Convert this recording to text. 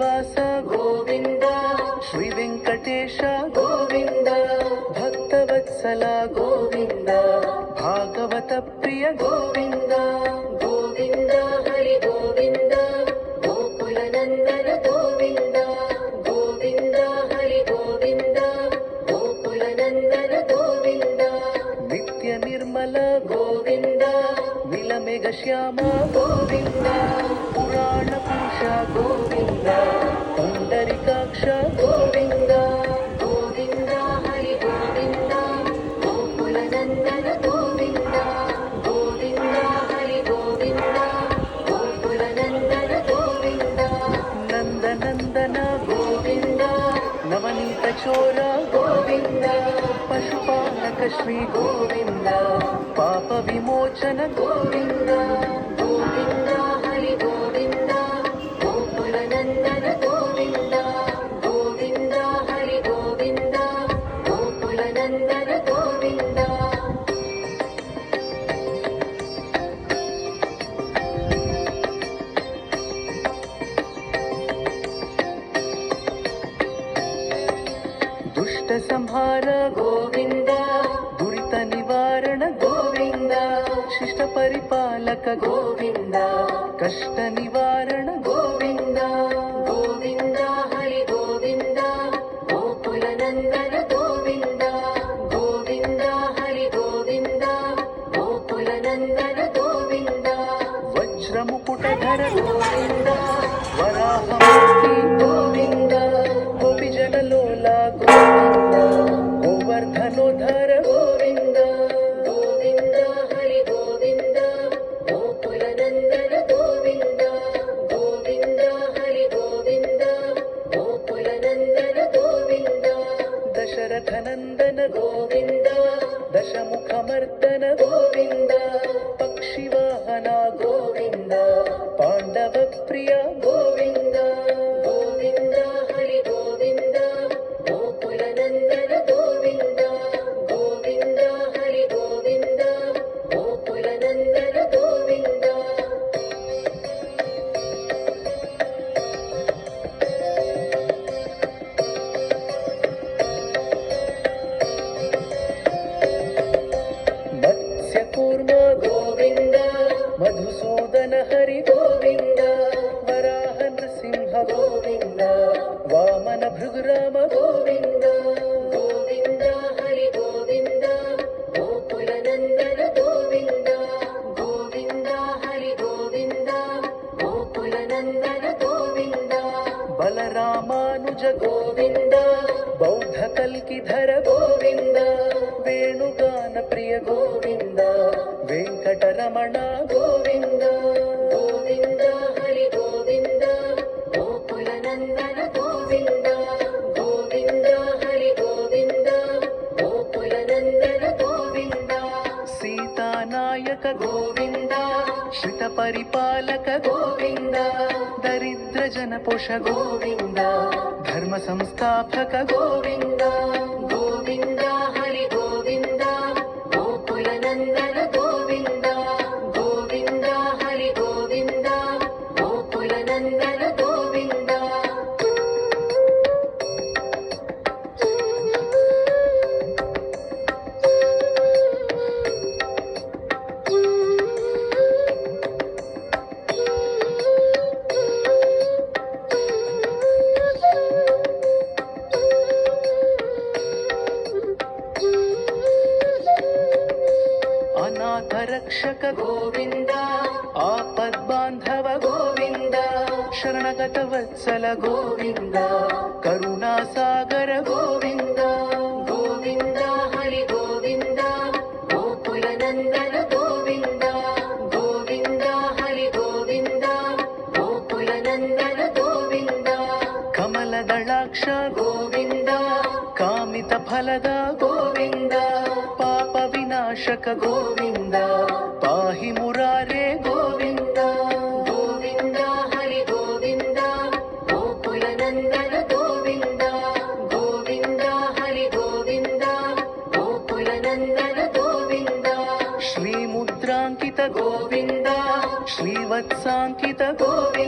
ವಾಸ ಗೋವಿಂದ, ಶ್ರೀ ವೆಂಕಟೇಶ ಗೋವಿಂದ, ಭಕ್ತವತ್ಸಲ ಗೋವಿಂದ, ಭಾಗವತ ಪ್ರಿಯ ಗೋವಿಂದ, ಗೋವಿಂದ ಹರಿ ಗೋವಿಂದ, ಗೋಕುಲ ನಂದನ ಗೋವಿಂದ, ಗೋವಿಂದ ಹರಿ ಗೋವಿಂದ, ಗೋಕುಲ ನಂದನ ಗೋವಿಂದ, ನಿತ್ಯ ನಿರ್ಮಲ ಗೋವಿಂದ, ನಿಲಮೆಘ ಶ್ಯಾಮ ಗೋವಿಂದ, ಪುರಾಣ ಪುರುಷ ಗೋವಿಂದ, ಪುಂಡರಿಕಾಕ್ಷ ಗೋವಿಂದ, ಗೋವಿಂದ ಹರಿ ಗೋವಿಂದ, ಗೋಕುಲ ನಂದನ ಗೋವಿಂದ, ಗೋವಿಂದ ಹರಿ ಗೋವಿಂದ, ಗೋಕುಲ ನಂದನ ಗೋವಿಂದ, ನಂದನಂದನ ಗೋವಿಂದ, ನವನೀತ ಚೋರ ಗೋವಿಂದ, ಪಶುಪಾಲಕ ಶ್ರೀ ಗೋವಿಂದ, ಪಾಪ ವಿಮೋಚನ ಗೋವಿಂದ, ಗೋವಿಂದ ಹರಿ ಗೋವಿಂದ, ಗೋಕುಲ ನಂದನ ಗೋವಿಂದ, ಗೋವಿಂದ ಹರಿ ಗೋವಿಂದ, ಗೋಕುಲ ನಂದನ ಗೋವಿಂದ. ದುಷ್ಟ ಸಂಹಾರ ಗೋವಿಂದ, ದುರಿತ ನಿವಾರಣ ಗೋವಿಂದ, ಶಿಷ್ಟ ಪರಿಪಾಲಕ ಗೋವಿಂದ, ಕಷ್ಟ ನಿವಾರಣ ಗೋವಿಂದ, ಗೋವಿಂದ ಹರಿ ಗೋವಿಂದ, ಗೋಕುಲ ನಂದನ ಗೋವಿಂದ, ಗೋವಿಂದ ಹರಿ ಗೋವಿಂದ, ಗೋಕುಲ ನಂದನ ಗೋವಿಂದ, ವಜ್ರ ಮುಕುಟಧರ ಗೋವಿಂದ, ವರಾಹಮೂರ್ತಿ ಗೋವಿಂದ, ಗೋಪಿಜನ ಲೋಲ ಗೋವಿಂದ, ಗೋವರ್ಧನೋಧರ ಗೋವಿಂದ, ಗೋವಿಂದ ಹರಿ ಗೋವಿಂದ, ಗೋಕುಲ ನಂದನ ಗೋವಿಂದ, ಗೋವಿಂದ ಹರಿ ಗೋವಿಂದ, ಗೋಕುಲ ನಂದನ ಗೋವಿಂದ, ದಶರಥ ನಂದನ ಗೋವಿಂದ, ದಶಮುಖ ಮರ್ದನ ಗೋವಿಂದ, ಪಕ್ಷಿ ವಾಹನ ಗೋವಿಂದ, ಪಾಂಡವ ಪ್ರಿಯ ಗೋವಿಂದ, ಗೋವಿಂದ ಹರಿ ಗೋವಿಂದ, ಗೋಕುಲ ನಂದನ ಗೋವಿಂದ, ಗೋವಿಂದ ಹರಿ ಗೋವಿಂದ, ಗೋಕುಲ ನಂದನ ಗೋವಿಂದ. ಮತ್ಸ್ಯ ಕೂರ್ಮ ಗೋವಿಂದ, ಮಧುಸೂದನ ಹರಿ ಗೋವಿಂದ, ವರಾಹ ನೃಸಿಂಹ ಗೋವಿಂದ, ವಾಮನ ಭೃಗುರಾಮ ಗೋವಿಂದ, ಗೋವಿಂದ ಹರಿ ಗೋವಿಂದ, ಗೋಕುಲ ನಂದನ ಗೋವಿಂದ, ಗೋವಿಂದ ಹರಿ ಗೋವಿಂದ, ಗೋಕುಲ ನಂದನ ಗೋವಿಂದ, ಬಲರಾಮಾನುಜ ಗೋವಿಂದ, ಬೌದ್ಧ ಕಲ್ಕಿಧರ ಗೋವಿಂದ, ವೇಣುಗಾನ ಪ್ರಿಯ ಗೋವಿಂದ, ವೆಂಕಟರಮಣ ಗೋವಿಂದ, ಗೋವಿಂದ ಹರಿ ಗೋವಿಂದ, ಗೋಕುಲ ನಂದನ ಗೋವಿಂದ, ಗೋವಿಂದ ಹರಿ ಗೋವಿಂದ, ಗೋಕುಲ ನಂದನ ಗೋವಿಂದ, ಸೀತಾನಾಯಕ ಗೋವಿಂದ, ಶ್ರಿತ ಪರಿಪಾಲಕ ಗೋವಿಂದ, ದರಿದ್ರ ಜನಪೋಷ ಗೋವಿಂದ, ಧರ್ಮ ಸಂಸ್ಥಾಪಕ ಗೋವಿಂದ, ಗೋವಿಂದ ಹರಿ ಗೋವಿಂದ, ಗೋಕುಲ ನಂದನ ಗೋವಿಂದ, ಗೋವಿಂದ ಹರಿ ಗೋವಿಂದ, ಗೋಕುಲ ನಂದನ ಗೋವಿಂದ. ಅನಾಥ ರಕ್ಷಕ ಗೋವಿಂದ, ಆಪದ್ಬಾಂಧವ ಗೋವಿಂದ, ಶರಣಗತ ವತ್ಸಲ ಗೋವಿಂದ, ಕರುಣಾಸಾಗರ ಗೋವಿಂದ, ಗೋವಿಂದ ಹರಿ ಗೋವಿಂದ, ಗೋಕುಲ ನಂದನ ಗೋವಿಂದ, ಗೋವಿಂದ ಹರಿ ಗೋವಿಂದ, ಗೋಕುಲ ನಂದನ ಗೋವಿಂದ, ಕಮಲದಳಾಕ್ಷ ಗೋವಿಂದ, ಕಾಮಿತ ಫಲದ ಗೋವಿಂದ, ಪಾಪ ವಿನಾಶಕ ಗೋವಿಂದ, ಪಾಹಿ ಮುರಾರೇ ಗೋವಿಂದ, ಗೋವಿಂದ ಹರಿ ಗೋವಿಂದ, ಗೋಕುಲ ನಂದನ ಗೋವಿಂದ, ಗೋವಿಂದ ಹರಿ ಗೋವಿಂದ, ಗೋಕುಲ ನಂದನ ಗೋವಿಂದ, ಶ್ರೀ ಮುದ್ರಾಂಕಿತ ಗೋವಿಂದ, ಶ್ರೀವತ್ಸಾಂಕಿತ ಗೋವಿಂದ.